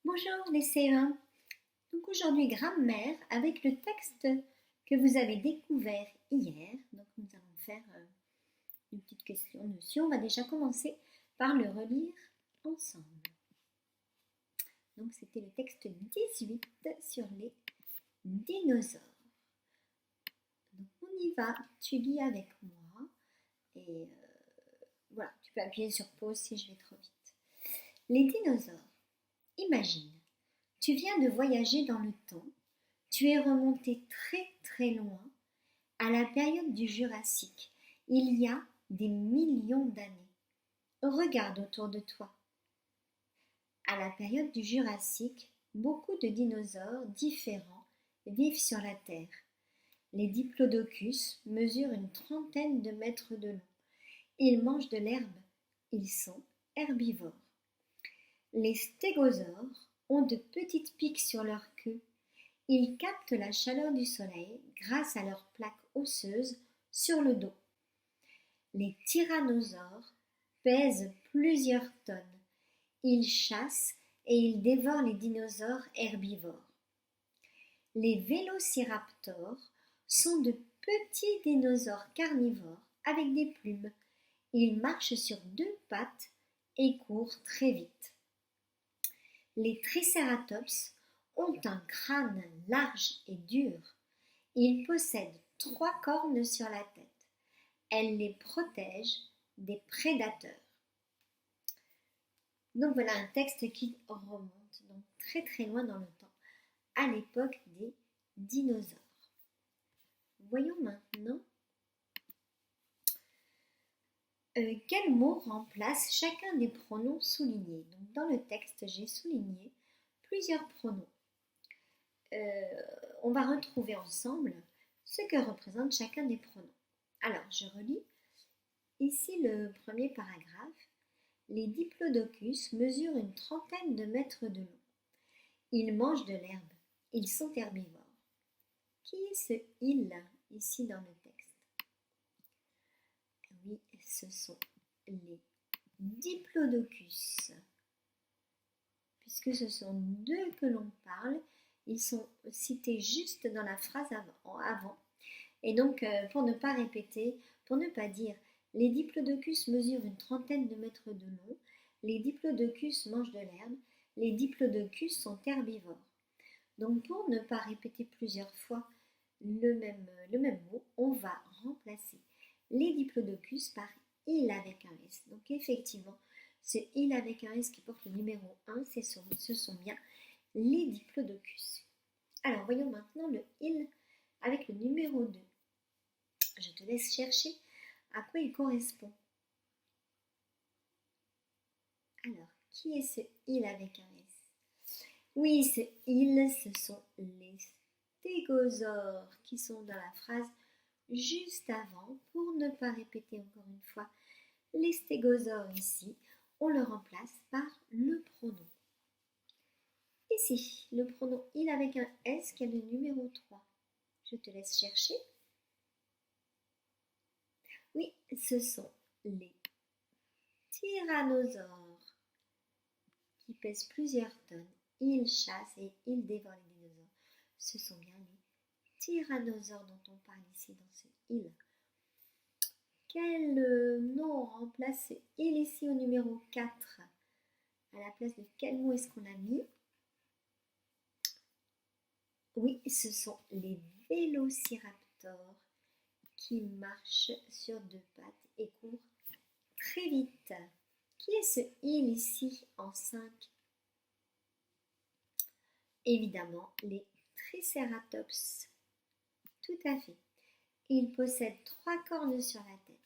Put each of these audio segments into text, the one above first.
Bonjour les C1. Donc aujourd'hui grammaire avec le texte que vous avez découvert hier. Donc nous allons faire une petite question dessus. On va déjà commencer par le relire ensemble. Donc c'était le texte 18 sur les dinosaures. Donc on y va, tu lis avec moi et voilà, tu peux appuyer sur pause si je vais trop vite. Les dinosaures. Imagine. Tu viens de voyager dans le temps, tu es remonté très très loin à la période du Jurassique, il y a des millions d'années. Regarde autour de toi. À la période du Jurassique, beaucoup de dinosaures différents vivent sur la Terre. Les diplodocus mesurent une trentaine de mètres de long. Ils mangent de l'herbe. Ils sont herbivores. Les stégosaures ont de petites piques sur leur queue. Ils captent la chaleur du soleil grâce à leurs plaques osseuses sur le dos. Les tyrannosaures pèsent plusieurs tonnes. Ils chassent et ils dévorent les dinosaures herbivores. Les vélociraptors sont de petits dinosaures carnivores avec des plumes. Ils marchent sur deux pattes et courent très vite. Les tricératops ont un crâne large et dur. Ils possèdent 3 cornes sur la tête. Elles les protègent des prédateurs. Donc voilà un texte qui remonte donc très très loin dans le temps, à l'époque des dinosaures. Voyons maintenant quel mot remplace chacun des pronoms soulignés. Donc dans le texte, j'ai souligné plusieurs pronoms. On va retrouver ensemble ce que représente chacun des pronoms. Alors, je relis ici le premier paragraphe. Les diplodocus mesurent une trentaine de mètres de long. Ils mangent de l'herbe. Ils sont herbivores. Qui est ce « il » ici dans le texte? Oui, ce sont les diplodocus. Puisque ce sont d'eux que l'on parle, ils sont cités juste dans la phrase avant. Et donc, pour ne pas répéter, pour ne pas dire les diplodocus mesurent une trentaine de mètres de long, les diplodocus mangent de l'herbe, les diplodocus sont herbivores. Donc, pour ne pas répéter plusieurs fois le même mot, on va remplacer les diplodocus par il avec un S. Donc, effectivement, ce il avec un S qui porte le numéro 1, ce sont bien les diplodocus. Alors, voyons maintenant le il avec le numéro 2. Je te laisse chercher à quoi il correspond. Alors, qui est ce il avec un S? Oui, ce il, ce sont les stégosaures qui sont dans la phrase juste avant. Pour ne pas répéter encore une fois les stégosaures ici, on le remplace par le pronom. Ici, le pronom il avec un S qui a le numéro 3. Je te laisse chercher. Oui, ce sont les tyrannosaures qui pèsent plusieurs tonnes. Ils chassent et ils dévorent les dinosaures. Ce sont bien les tyrannosaures dont on parle ici dans ce il. Quel nom remplace ce il ici au numéro 4? À la place de quel mot est-ce qu'on a mis? Oui, ce sont les vélociraptors qui marchent sur deux pattes et courent très vite. Qui est ce il ici en 5? Évidemment, les tricératops. Tout à fait. Ils possèdent 3 cornes sur la tête.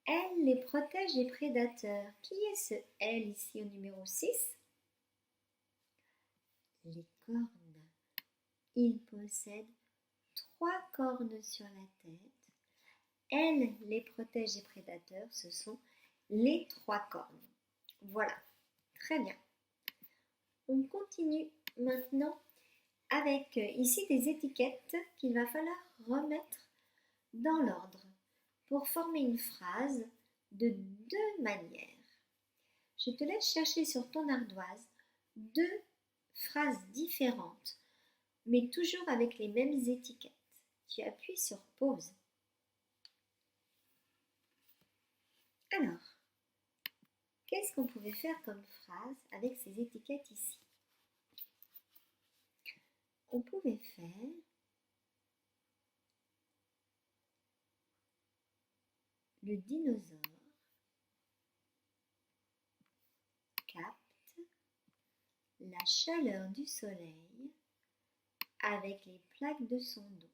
Elles les protègent des prédateurs. Qui est ce elle ici au numéro 6? Les cornes. Ils possèdent 3 cornes sur la tête. Elles les protègent des prédateurs. Ce sont les 3 cornes. Voilà. Très bien. On continue maintenant avec ici des étiquettes qu'il va falloir remettre dans l'ordre pour former une phrase de 2 manières. Je te laisse chercher sur ton ardoise 2 phrases différentes, mais toujours avec les mêmes étiquettes. Tu appuies sur pause. Alors, qu'est-ce qu'on pouvait faire comme phrase avec ces étiquettes ici? On pouvait faire le dinosaure capte la chaleur du soleil avec les plaques de son dos.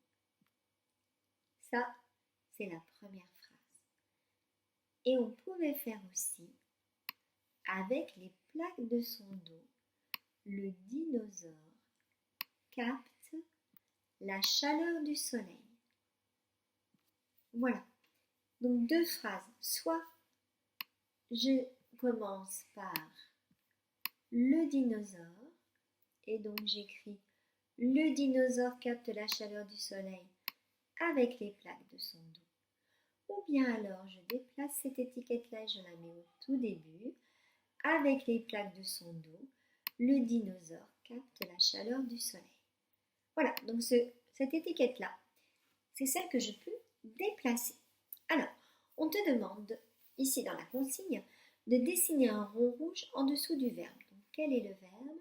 Ça, c'est la première phrase. Et on pouvait faire aussi, avec les plaques de son dos, le dinosaure capte la chaleur du soleil. Voilà. Donc deux phrases. Soit je commence par le dinosaure et donc j'écris le dinosaure capte la chaleur du soleil avec les plaques de son dos. Ou bien alors je déplace cette étiquette-là et je la mets au tout début avec les plaques de son dos. Le dinosaure capte la chaleur du soleil. Voilà, donc cette étiquette-là, c'est celle que je peux déplacer. Alors, on te demande, ici dans la consigne, de dessiner un rond rouge en dessous du verbe. Donc, quel est le verbe?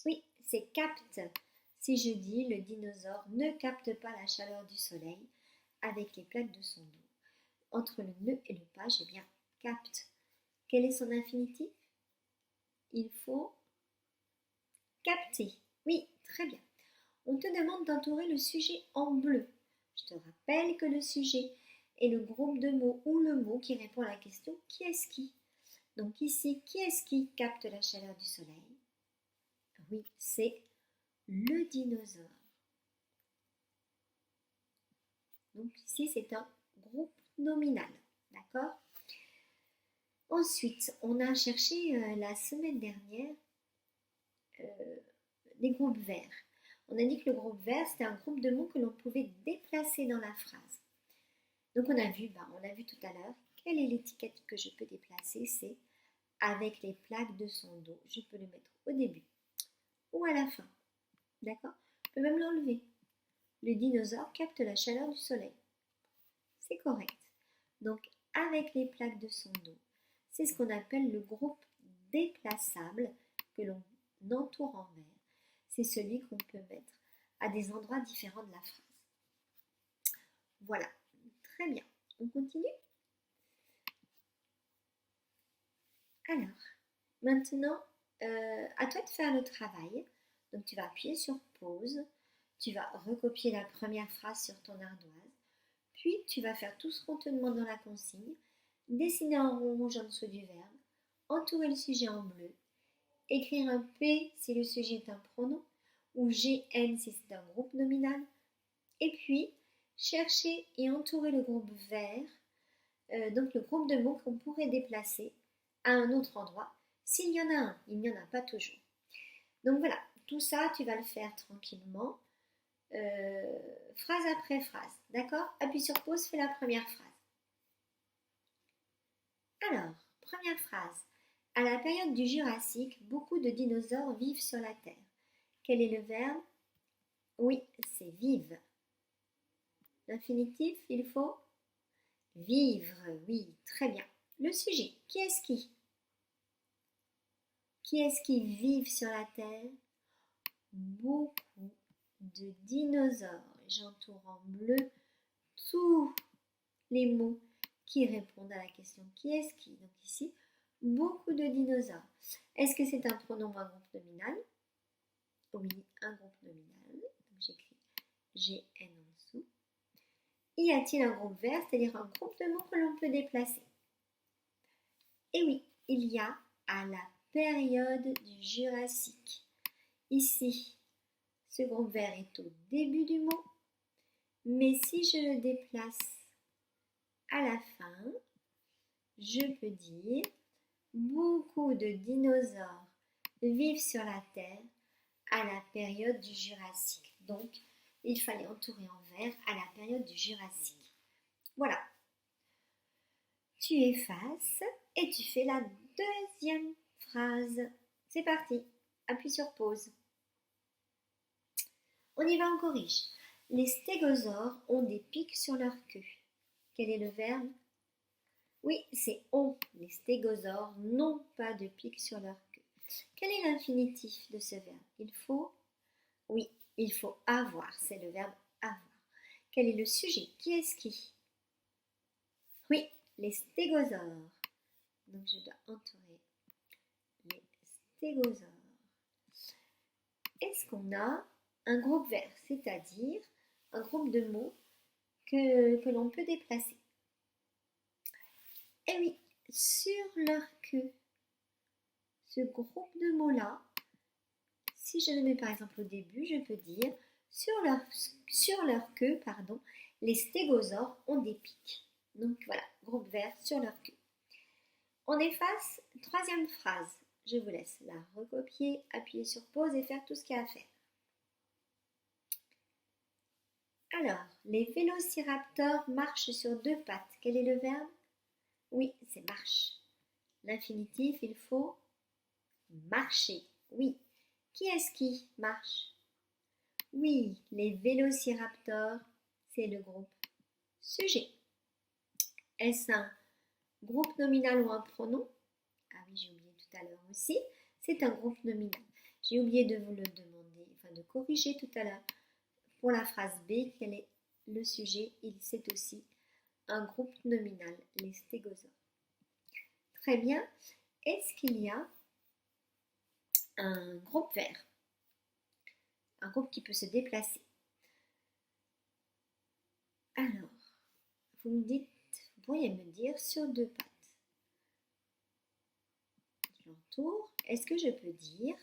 Oui, c'est capte. Si je dis le dinosaure ne capte pas la chaleur du soleil avec les plaques de son dos. Entre le ne et le pas, j'ai bien capte. Quel est son infinitif? Il faut capter. Oui, très bien. On te demande d'entourer le sujet en bleu. Je te rappelle que le sujet est le groupe de mots ou le mot qui répond à la question qui est-ce qui? Donc ici, qui est-ce qui capte la chaleur du soleil? Oui, c'est le dinosaure. Donc ici, c'est un groupe nominal. D'accord? Ensuite, on a cherché la semaine dernière des groupes verts. On a dit que le groupe vert, c'était un groupe de mots que l'on pouvait déplacer dans la phrase. Donc on a vu tout à l'heure, quelle est l'étiquette que je peux déplacer? C'est avec les plaques de son dos. Je peux le mettre au début ou à la fin. D'accord? Je peux même l'enlever. Le dinosaure capte la chaleur du soleil. C'est correct. Donc avec les plaques de son dos, c'est ce qu'on appelle le groupe déplaçable que l'on entoure en vert. C'est celui qu'on peut mettre à des endroits différents de la phrase. Voilà, très bien. On continue? Alors, maintenant, à toi de faire le travail. Donc, tu vas appuyer sur pause. Tu vas recopier la première phrase sur ton ardoise. Puis, tu vas faire tout ce qu'on te demande dans la consigne. Dessiner un rond rouge en dessous du verbe. Entourer le sujet en bleu. Écrire un P si le sujet est un pronom. Ou GN si c'est un groupe nominal. Et puis, chercher et entourer le groupe vert. Donc, le groupe de mots qu'on pourrait déplacer à un autre endroit. S'il y en a un, il n'y en a pas toujours. Donc voilà, tout ça, tu vas le faire tranquillement, phrase après phrase. D'accord? Appuie sur pause, fais la première phrase. Alors, première phrase. À la période du Jurassique, beaucoup de dinosaures vivent sur la Terre. Quel est le verbe? Oui, c'est vive. L'infinitif, il faut vivre. Oui, très bien. Le sujet, qui est-ce qui? Qui est-ce qui vit sur la Terre? Beaucoup de dinosaures. J'entoure en bleu tous les mots qui répondent à la question qui est-ce qui? Donc ici, beaucoup de dinosaures. Est-ce que c'est un pronom ou un groupe nominal? Oui, un groupe nominal. Donc j'écris GN en dessous. Y a-t-il un groupe vert, c'est-à-dire un groupe de mots que l'on peut déplacer? Et oui, il y a à la période du Jurassique. Ici, ce groupe vert est au début du mot, mais si je le déplace à la fin, je peux dire beaucoup de dinosaures vivent sur la Terre à la période du Jurassique. Donc, il fallait entourer en vert à la période du Jurassique. Voilà. Tu effaces et tu fais la deuxième phrase. C'est parti. Appuie sur pause. On y va, on corrige. Les stégosaures ont des pics sur leur queue. Quel est le verbe? Oui, c'est ont. Les stégosaures n'ont pas de pics sur leur queue. Quel est l'infinitif de ce verbe? Il faut? Oui, il faut avoir. C'est le verbe avoir. Quel est le sujet? Qui est-ce qui? Oui, les stégosaures. Donc je dois entourer les stégosaures. Est-ce qu'on a un groupe vert, c'est-à-dire un groupe de mots que l'on peut déplacer? Eh oui, sur leur queue. Ce groupe de mots-là, si je le mets par exemple au début, je peux dire sur leur queue, les stégosaures ont des pics. Donc voilà, groupe vert sur leur queue. On efface, troisième phrase. Je vous laisse la recopier, appuyer sur pause et faire tout ce qu'il y a à faire. Alors, les vélociraptors marchent sur deux pattes. Quel est le verbe? Oui, c'est marche. L'infinitif, il faut marcher. Oui. Qui est-ce qui marche? Oui, les vélociraptors, c'est le groupe sujet. Est-ce un groupe nominal ou un pronom? Ah oui, j'ai oublié tout à l'heure aussi. C'est un groupe nominal. J'ai oublié de vous le demander, de corriger tout à l'heure. Pour la phrase B, quel est le sujet? C'est aussi un groupe nominal, les stégosaures. Très bien. Est-ce qu'il y a un groupe vert? Un groupe qui peut se déplacer. Alors, vous pourriez me dire sur deux pattes. L'entour. Est-ce que je peux dire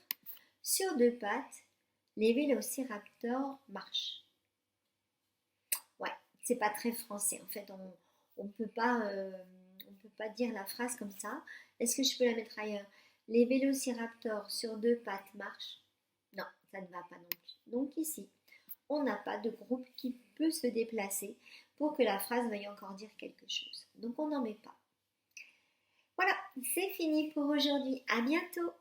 sur deux pattes, les vélociraptors marchent? Ouais, c'est pas très français. En fait, on peut pas dire la phrase comme ça. Est-ce que je peux la mettre ailleurs? Les vélociraptors sur deux pattes marchent? Non, ça ne va pas non plus. Donc ici, on n'a pas de groupe qui peut se déplacer pour que la phrase veuille encore dire quelque chose. Donc on n'en met pas. Voilà, c'est fini pour aujourd'hui. À bientôt!